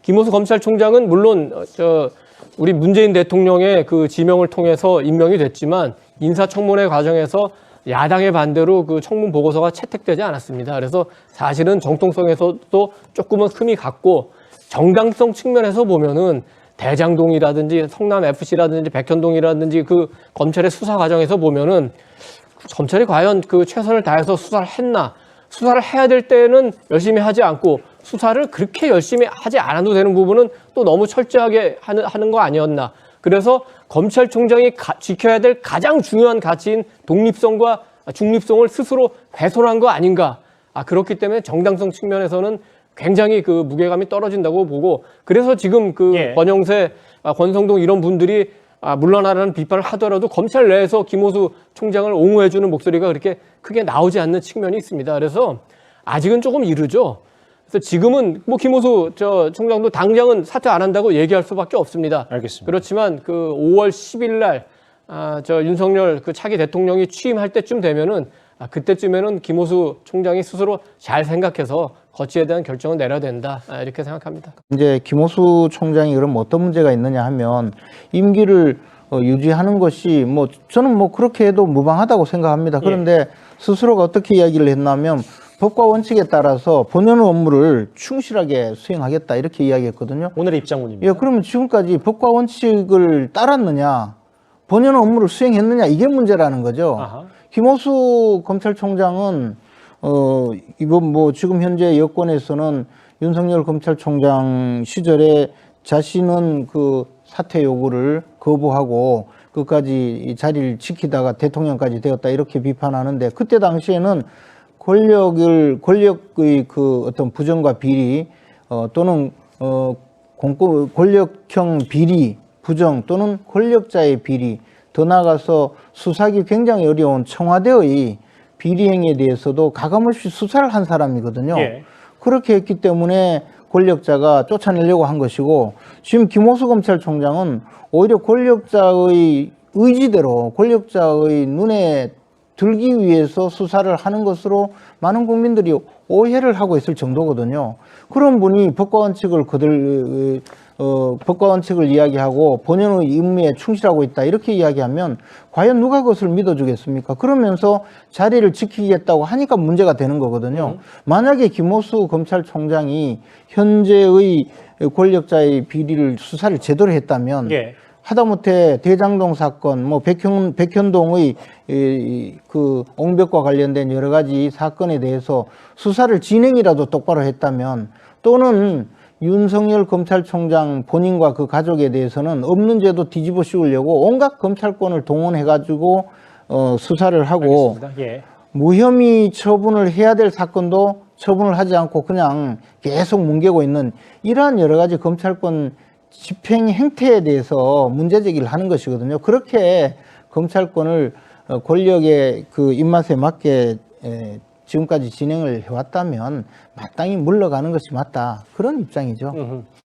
김호수 검찰총장은 물론 우리 문재인 대통령의 그 지명을 통해서 임명이 됐지만 인사청문회 과정에서 야당의 반대로 그 청문 보고서가 채택되지 않았습니다. 그래서 사실은 정통성에서도 조금은 흠이 갔고 정당성 측면에서 보면은 대장동이라든지 성남FC라든지 백현동이라든지 그 검찰의 수사 과정에서 보면은 검찰이 과연 그 최선을 다해서 수사를 했나? 수사를 해야 될 때는 열심히 하지 않고 수사를 그렇게 열심히 하지 않아도 되는 부분은 또 너무 철저하게 하는 거 아니었나. 그래서 검찰총장이 지켜야 될 가장 중요한 가치인 독립성과 중립성을 스스로 훼손한 거 아닌가. 그렇기 때문에 정당성 측면에서는 굉장히 그 무게감이 떨어진다고 보고, 그래서 지금 그 권영세, 권성동 이런 분들이 물러나라는 비판을 하더라도 검찰 내에서 김호수 총장을 옹호해주는 목소리가 그렇게 크게 나오지 않는 측면이 있습니다. 그래서 아직은 조금 이르죠. 그래서 지금은 뭐 김호수 총장도 당장은 사퇴 안 한다고 얘기할 수밖에 없습니다. 알겠습니다. 그렇지만 그 5월 10일 날 윤석열 그 차기 대통령이 취임할 때쯤 되면은 그때쯤에는 김호수 총장이 스스로 잘 생각해서 거치에 대한 결정을 내려야 된다, 이렇게 생각합니다. 이제 김호수 총장이 그럼 어떤 문제가 있느냐 하면 임기를 유지하는 것이 뭐 저는 뭐 그렇게 해도 무방하다고 생각합니다. 그런데 스스로가 어떻게 이야기를 했냐면 법과 원칙에 따라서 본연의 업무를 충실하게 수행하겠다 이렇게 이야기했거든요. 오늘의 입장문입니다. 그러면 지금까지 법과 원칙을 따랐느냐, 본연의 업무를 수행했느냐, 이게 문제라는 거죠. 아하. 김호수 검찰총장은 이번 뭐 지금 현재 여권에서는 윤석열 검찰총장 시절에 자신은 그 사퇴 요구를 거부하고 끝까지 이 자리를 지키다가 대통령까지 되었다 이렇게 비판하는데, 그때 당시에는 권력의 그 어떤 부정과 비리 또는 권력형 비리, 부정 또는 권력자의 비리, 더 나아가서 수사하기 굉장히 어려운 청와대의 비리 행위에 대해서도 가감없이 수사를 한 사람이거든요. 그렇게 했기 때문에 권력자가 쫓아내려고 한 것이고, 지금 김호수 검찰총장은 오히려 권력자의 의지대로 권력자의 눈에 들기 위해서 수사를 하는 것으로 많은 국민들이 오해를 하고 있을 정도거든요. 그런 분이 법과 원칙을 이야기하고 본연의 임무에 충실하고 있다 이렇게 이야기하면 과연 누가 그것을 믿어주겠습니까? 그러면서 자리를 지키겠다고 하니까 문제가 되는 거거든요. 만약에 김호수 검찰총장이 현재의 권력자의 비리를 수사를 제대로 했다면 하다못해 대장동 사건, 뭐 백현동의 그 옹벽과 관련된 여러 가지 사건에 대해서 수사를 진행이라도 똑바로 했다면, 또는 윤석열 검찰총장 본인과 그 가족에 대해서는 없는 죄도 뒤집어 씌우려고 온갖 검찰권을 동원해가지고 수사를 하고 무혐의 처분을 해야 될 사건도 처분을 하지 않고 그냥 계속 뭉개고 있는 이러한 여러 가지 검찰권 집행 행태에 대해서 문제제기를 하는 것이거든요. 그렇게 검찰권을 권력의 그 입맛에 맞게 지금까지 진행을 해왔다면 마땅히 물러가는 것이 맞다, 그런 입장이죠.